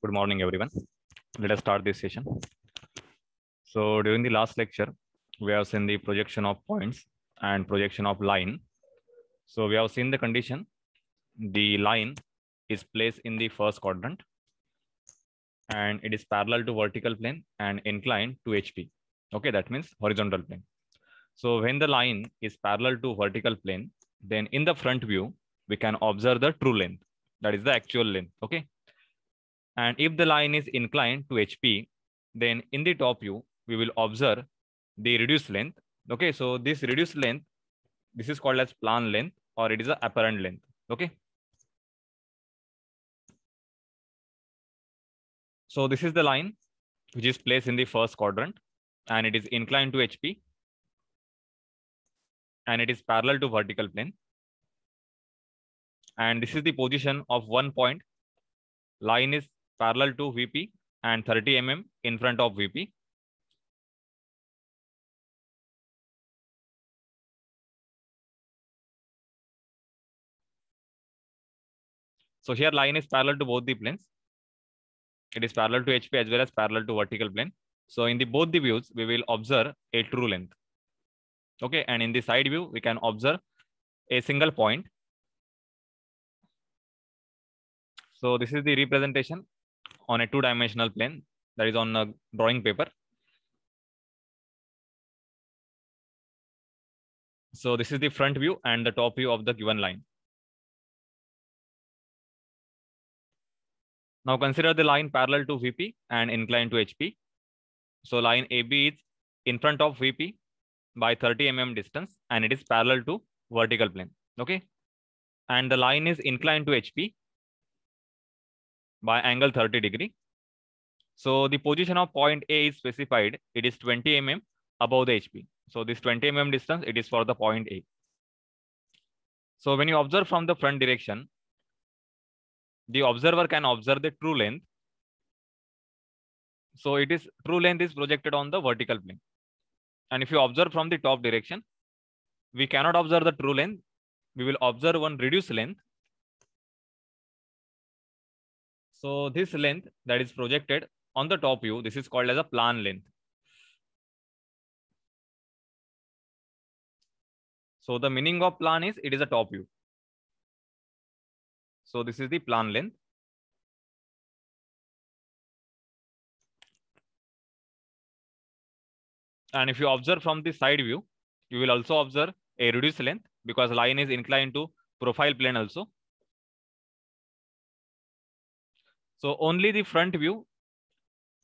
Good morning, everyone. Let us start this session. So during the last lecture, we have seen the projection of points and projection of line. So we have seen the condition. The line is placed in the first quadrant and it is parallel to vertical plane and inclined to HP. Okay, that means horizontal plane. So when the line is parallel to vertical plane, then in the front view, we can observe the true length. That is the actual length. Okay. And if the line is inclined to HP, then in the top view, we will observe the reduced length. Okay, so this reduced length, this is called as plan length or it is the apparent length. Okay. So this is the line which is placed in the first quadrant and it is inclined to HP and it is parallel to vertical plane. And this is the position of one point. Line is parallel to VP and 30 mm in front of VP. So here line is parallel to both the planes. It is parallel to HP as well as parallel to vertical plane. So in the both the views, we will observe a true length. Okay, and in the side view, we can observe a single point. So this is the representation on a two-dimensional plane, that is on a drawing paper. So this is the front view and the top view of the given line. Now consider the line parallel to VP and inclined to HP. So line AB is in front of VP by 30 mm distance and it is parallel to vertical plane. Okay, and the line is inclined to HP by angle 30 degree. So the position of point A is specified. It is 20 mm above the HP. So this 20 mm distance, it is for the point A. So when you observe from the front direction, the observer can observe the true length. So it is true length is projected on the vertical plane. And if you observe from the top direction, we cannot observe the true length. We will observe one reduced length. So this length that is projected on the top view, this is called as a plan length. So the meaning of plan is it is a top view. So this is the plan length. And if you observe from the side view, you will also observe a reduced length because line is inclined to profile plane also. So only the front view,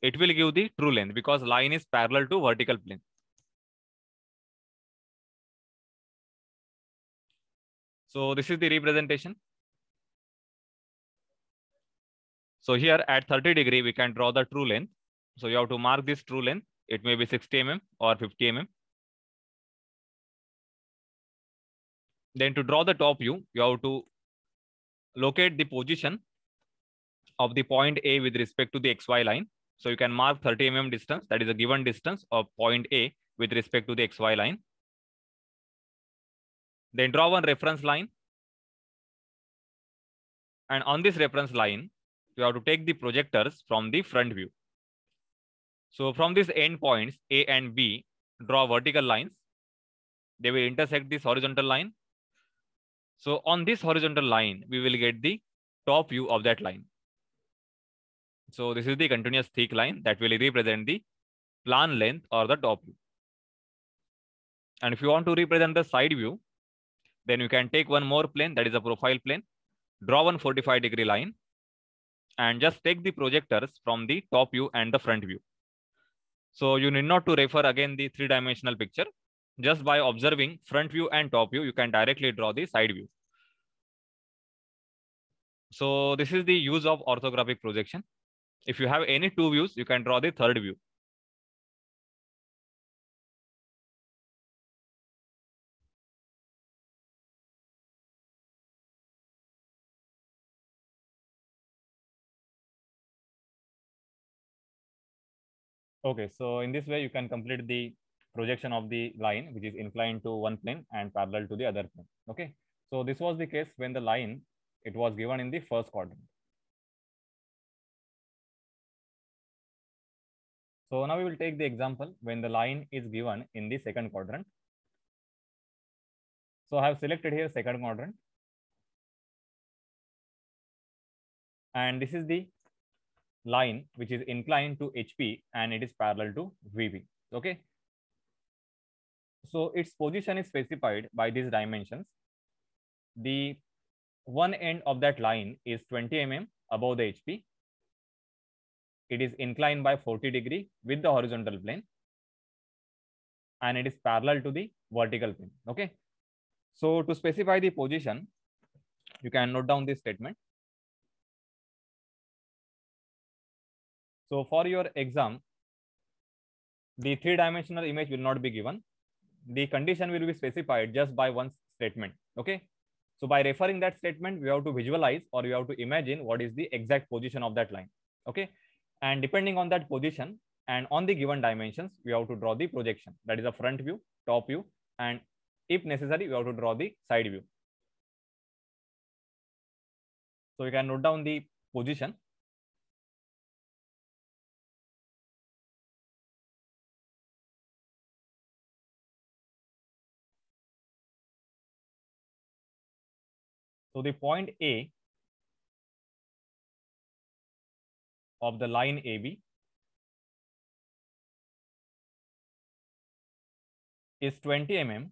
it will give the true length because line is parallel to vertical plane. So this is the representation. So here at 30 degree, we can draw the true length. So you have to mark this true length. It may be 60 mm or 50 mm. Then to draw the top view, you have to locate the position of the point A with respect to the XY line. So you can mark 30 mm distance. That is a given distance of point A with respect to the XY line. Then draw one reference line. And on this reference line, you have to take the projectors from the front view. So from these end points, A and B, draw vertical lines. They will intersect this horizontal line. So on this horizontal line, we will get the top view of that line. So this is the continuous thick line that will represent the plan length or the top view. And if you want to represent the side view, then you can take one more plane, that is a profile plane, draw one 45-degree line, and just take the projectors from the top view and the front view. So you need not to refer again the three-dimensional picture. Just by observing front view and top view, you can directly draw the side view. So this is the use of orthographic projection. If you have any two views, you can draw the third view. Okay, so in this way, you can complete the projection of the line, which is inclined to one plane and parallel to the other plane. Okay, so this was the case when the line, it was given in the first quadrant. So now we will take the example when the line is given in the second quadrant. So I have selected here second quadrant, and this is the line which is inclined to HP and it is parallel to VP. Okay. So its position is specified by these dimensions. The one end of that line is 20 mm above the HP. It is inclined by 40 degree with the horizontal plane, and it is parallel to the vertical plane. Okay. So to specify the position, you can note down this statement. So for your exam, the three-dimensional image will not be given. The condition will be specified just by one statement. Okay. So by referring that statement, we have to visualize or we have to imagine what is the exact position of that line. Okay. And depending on that position and on the given dimensions, we have to draw the projection. That is a front view, top view, and if necessary, we have to draw the side view. So you can note down the position. So the point A of the line AB is 20 mm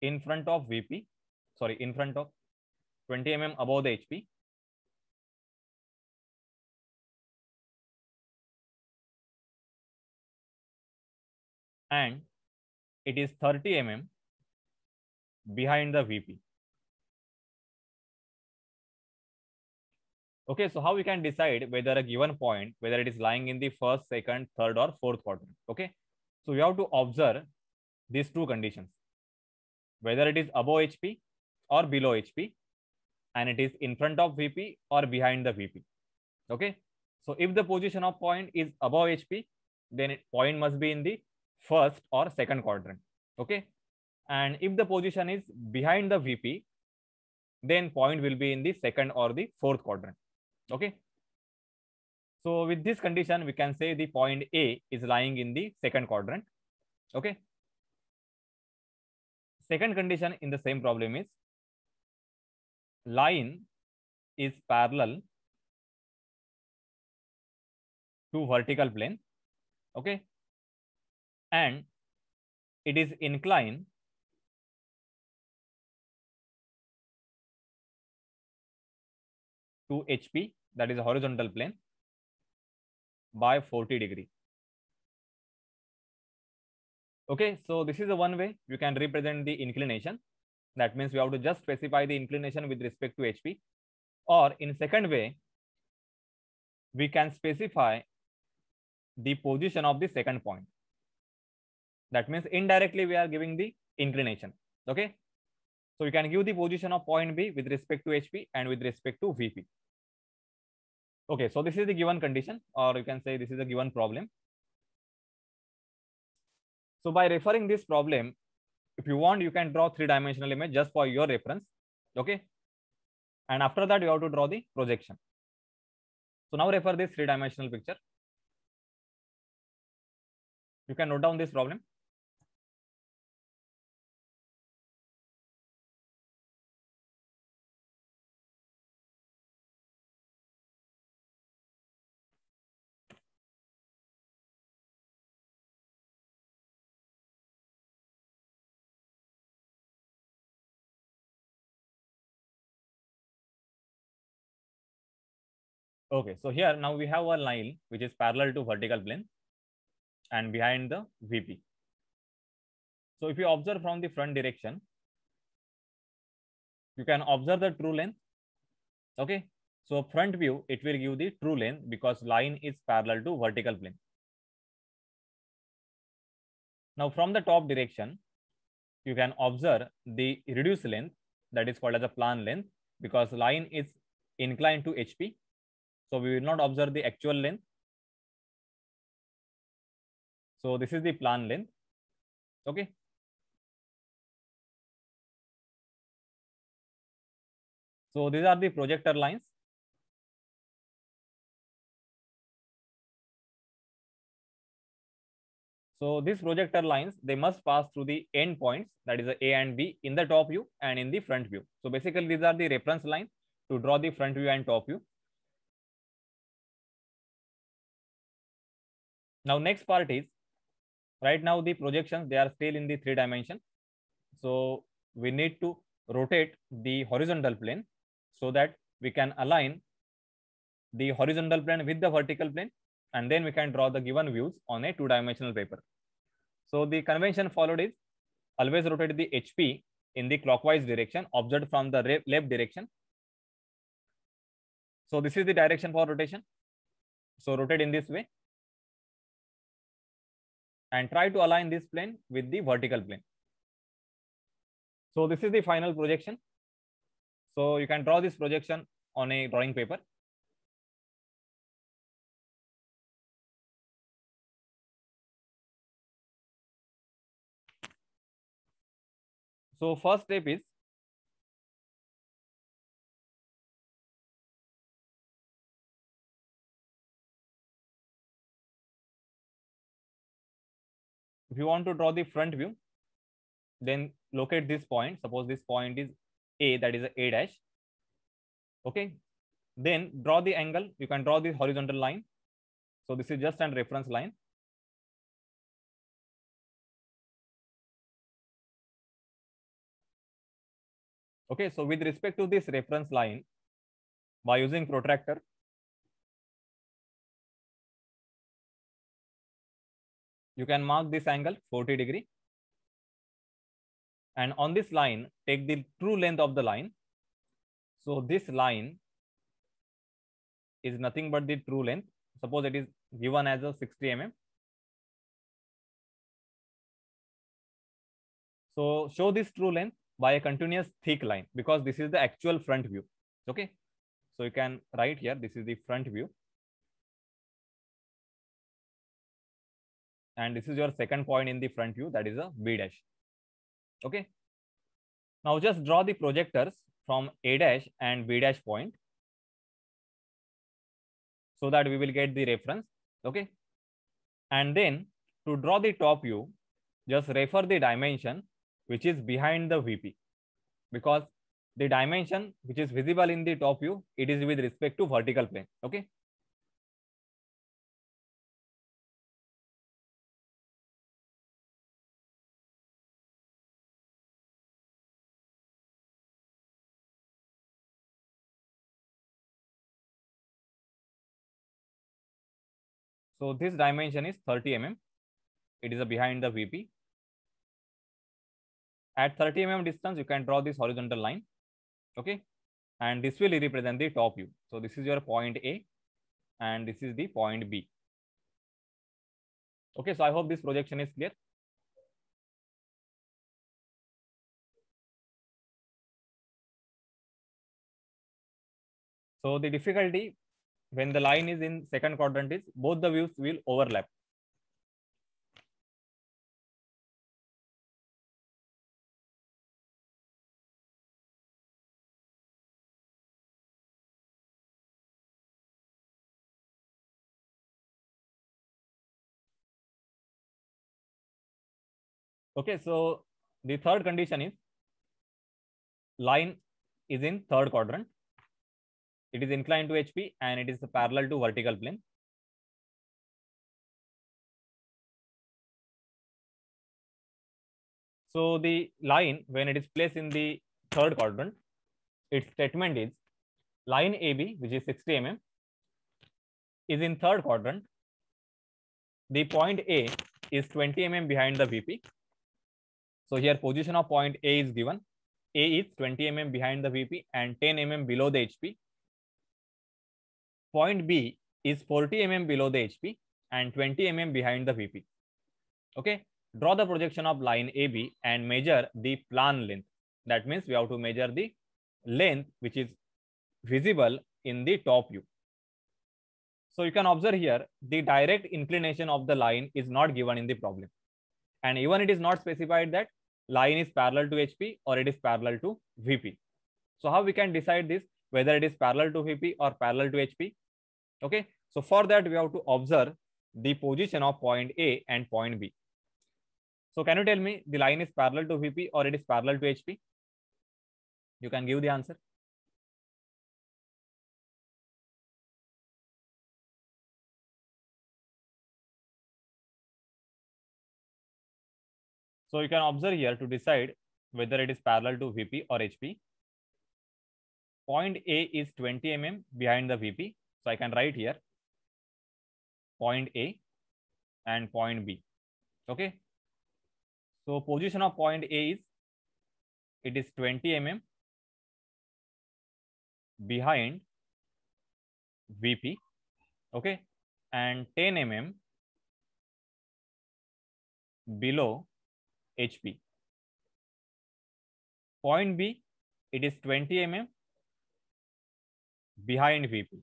in front of VP, sorry, in front of 20 mm above the HP, and it is 30 mm behind the VP. Okay, so how we can decide whether a given point, whether it is lying in the first, second, third, or fourth quadrant? Okay, so we have to observe these two conditions, whether it is above HP or below HP, and it is in front of VP or behind the VP. Okay, so if the position of point is above HP, then point must be in the first or second quadrant. Okay, and if the position is behind the VP, then point will be in the second or the fourth quadrant. Okay, so with this condition, we can say the point A is lying in the second quadrant. Okay, second condition in the same problem is line is parallel to vertical plane. Okay, and it is inclined to HP, that is a horizontal plane, by 40 degree. Okay, so this is the one way you can represent the inclination. That means we have to just specify the inclination with respect to HP. Or in second way, we can specify the position of the second point. That means indirectly we are giving the inclination. Okay, so you can give the position of point B with respect to HP and with respect to VP. Okay, so this is the given condition, or you can say this is a given problem. So by referring this problem, if you want, you can draw three-dimensional image just for your reference. Okay, and after that you have to draw the projection. So now refer this three-dimensional picture. You can note down this problem. Okay, so here now we have a line which is parallel to vertical plane and behind the VP. So if you observe from the front direction, you can observe the true length. Okay, so front view, it will give the true length because line is parallel to vertical plane. Now from the top direction, you can observe the reduced length, that is called as a plan length, because line is inclined to HP. So we will not observe the actual length. So this is the plan length. Okay. So these are the projector lines. So these projector lines, they must pass through the end points, that is A and B, in the top view and in the front view. So basically these are the reference lines to draw the front view and top view. Now next part is, right now the projections, they are still in the 3 dimension. So we need to rotate the horizontal plane so that we can align the horizontal plane with the vertical plane, and then we can draw the given views on a 2-dimensional paper. So the convention followed is always rotate the HP in the clockwise direction observed from the left direction. So this is the direction for rotation. So rotate in this way and try to align this plane with the vertical plane. So this is the final projection. So you can draw this projection on a drawing paper. So first step is, if you want to draw the front view, then locate this point. Suppose this point is A, that is A dash. Okay. Then draw the angle. You can draw the horizontal line. So this is just a reference line. Okay. So with respect to this reference line, by using protractor, you can mark this angle 40 degree. And on this line, take the true length of the line. So this line is nothing but the true length. Suppose it is given as a 60 mm. So show this true length by a continuous thick line, because this is the actual front view. Okay. So you can write here, this is the front view. And this is your second point in the front view, that is a B dash. Okay. Now just draw the projectors from A dash and B dash point so that we will get the reference. Okay. And then to draw the top view, just refer the dimension which is behind the VP, because the dimension which is visible in the top view, it is with respect to vertical plane. Okay. So this dimension is 30 mm. It is behind the VP. At 30 mm distance, you can draw this horizontal line. Okay. And this will represent the top view. So this is your point A and this is the point B. Okay. So I hope this projection is clear. So the difficulty when the line is in second quadrant is both the views will overlap. Okay, so the third condition is line is in third quadrant. It is inclined to HP and it is parallel to vertical plane. So the line, when it is placed in the third quadrant, its statement is line AB, which is 60 mm, is in third quadrant. The point A is 20 mm behind the VP. So here position of point A is given. A is 20 mm behind the VP and 10 mm below the HP. Point B is 40 mm below the HP and 20 mm behind the VP. Okay. Draw the projection of line AB and measure the plan length. That means we have to measure the length which is visible in the top view. So you can observe here the direct inclination of the line is not given in the problem. And even it is not specified that line is parallel to HP or it is parallel to VP. So how we can decide this, whether it is parallel to VP or parallel to HP? Okay. So for that we have to observe the position of point A and point B. So can you tell me the line is parallel to VP or it is parallel to HP? You can give the answer. So you can observe here to decide whether it is parallel to VP or HP. Point A is 20 mm behind the VP. So I can write here point A and point B. Okay. So position of point A is, it is 20 mm behind VP. Okay. And 10 mm below HP. Point B, it is 20 mm behind VP.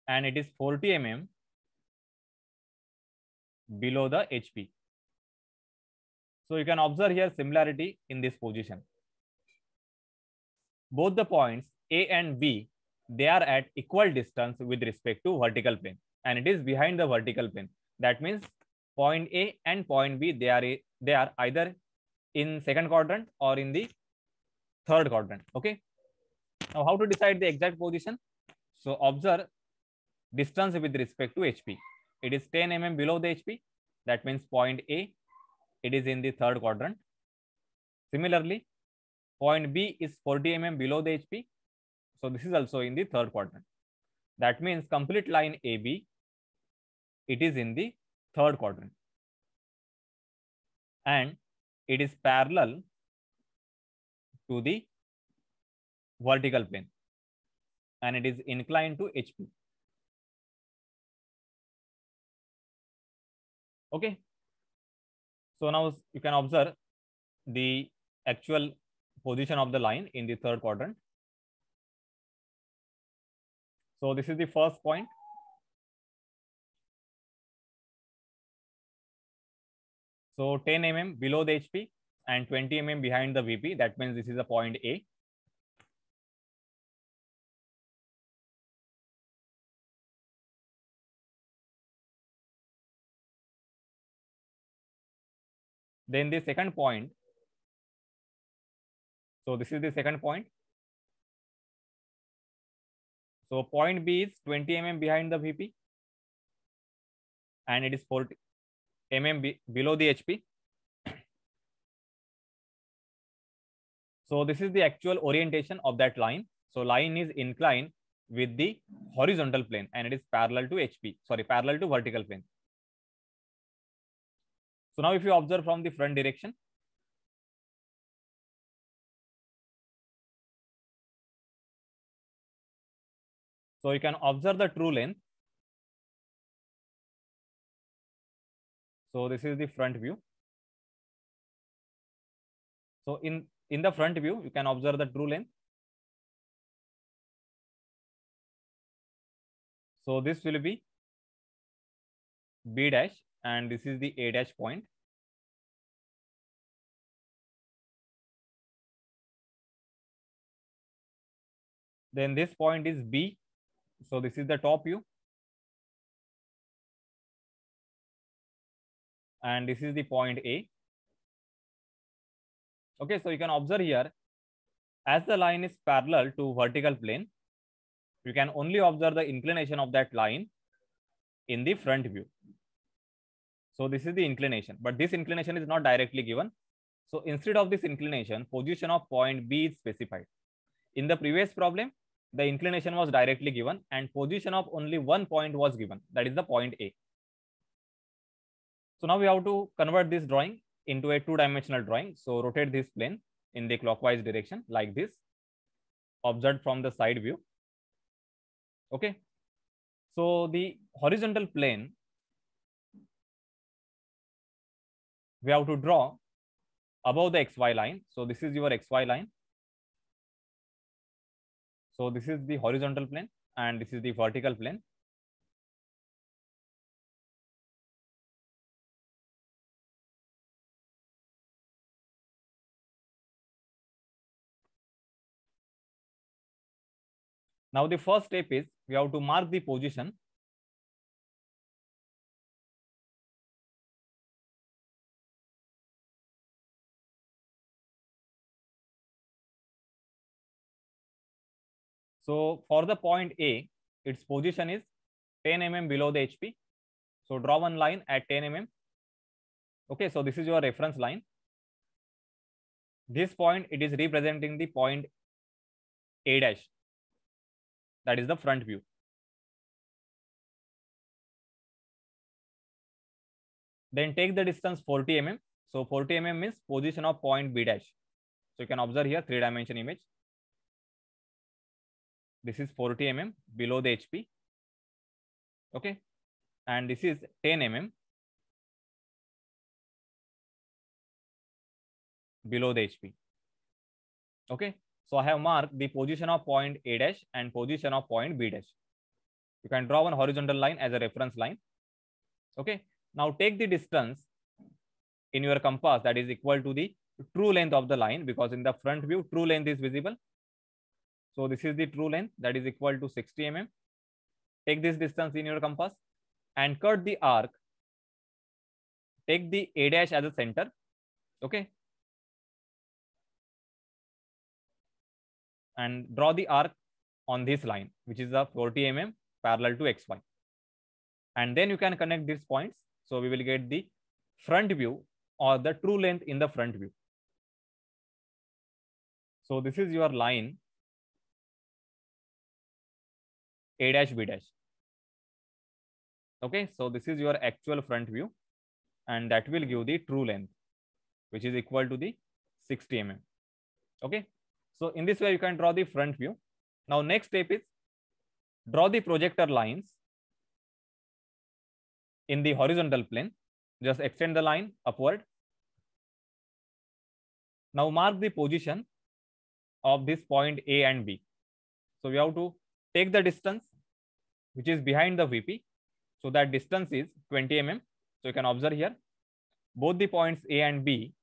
And it is 40 mm below the HP. So you can observe here similarity in this position. Both the points A and B, they are at equal distance with respect to vertical plane, and it is behind the vertical plane. That means point A and point B, they are either in second quadrant or in the third quadrant. Okay. Now how to decide the exact position? So observe distance with respect to HP. It is 10 mm below the HP. That means point A, it is in the third quadrant. Similarly, point B is 40 mm below the HP. So this is also in the third quadrant. That means complete line AB, it is in the third quadrant. And it is parallel to the vertical plane. And it is inclined to HP. Okay. So now you can observe the actual position of the line in the third quadrant. So this is the first point. So 10 mm below the HP and 20 mm behind the VP. That means this is a point A. Then the second point. So this is the second point. So point B is 20 mm behind the VP and it is 40 mm below the HP. So this is the actual orientation of that line. So line is inclined with the horizontal plane and it is parallel to HP, sorry, parallel to vertical plane. So now if you observe from the front direction, so you can observe the true length. So this is the front view. So in the front view, you can observe the true length. So this will be B dash and this is the A dash point. Then this point is B. So this is the top view. And this is the point A. Okay, so you can observe here, as the line is parallel to vertical plane, you can only observe the inclination of that line in the front view. So this is the inclination, but this inclination is not directly given. So instead of this inclination, position of point B is specified. In the previous problem, the inclination was directly given and position of only one point was given, that is the point A. So now we have to convert this drawing into a two-dimensional drawing. So rotate this plane in the clockwise direction like this, observed from the side view. Okay. So the horizontal plane, we have to draw above the XY line. So this is your XY line. So this is the horizontal plane and this is the vertical plane. Now the first step is we have to mark the position So for the point A, its position is 10 mm below the HP. So draw one line at 10 mm. Okay, so this is your reference line. This point, it is representing the point A dash. That is the front view. Then take the distance 40 mm. So 40 mm means position of point B dash. So you can observe here 3-dimension image. This is 40 mm below the HP. Okay. And this is 10 mm below the HP. Okay. So I have marked the position of point A dash and position of point B dash. You can draw one horizontal line as a reference line. Okay. Now take the distance in your compass that is equal to the true length of the line, because in the front view, true length is visible. So this is the true length that is equal to 60 mm. Take this distance in your compass and cut the arc. Take the A dash as a center. Okay. And draw the arc on this line, which is the 40 mm parallel to XY. And then you can connect these points. So we will get the front view or the true length in the front view. So this is your line A dash B dash. Okay, so this is your actual front view, and that will give the true length, which is equal to the 60 mm. Okay, so in this way you can draw the front view. Now next step is draw the projector lines in the horizontal plane. Just extend the line upward. Now mark the position of this point A and B. So we have to take the distance which is behind the VP. So that distance is 20 mm. So you can observe here, both the points A and B,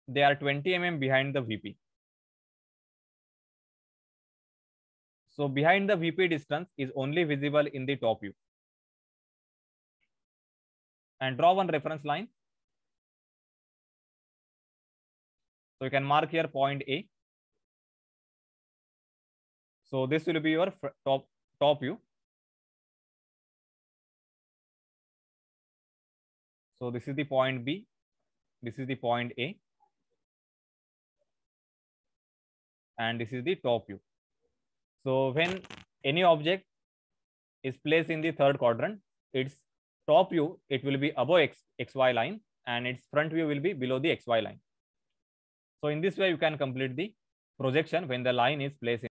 they are 20 mm behind the VP. So behind the VP distance is only visible in the top view. And draw one reference line. So you can mark here point A. So this will be your top view. So this is the point B. This is the point A. And this is the top view. So when any object is placed in the third quadrant, its top view, it will be above XY line, and its front view will be below the XY line. So in this way, you can complete the projection when the line is placed in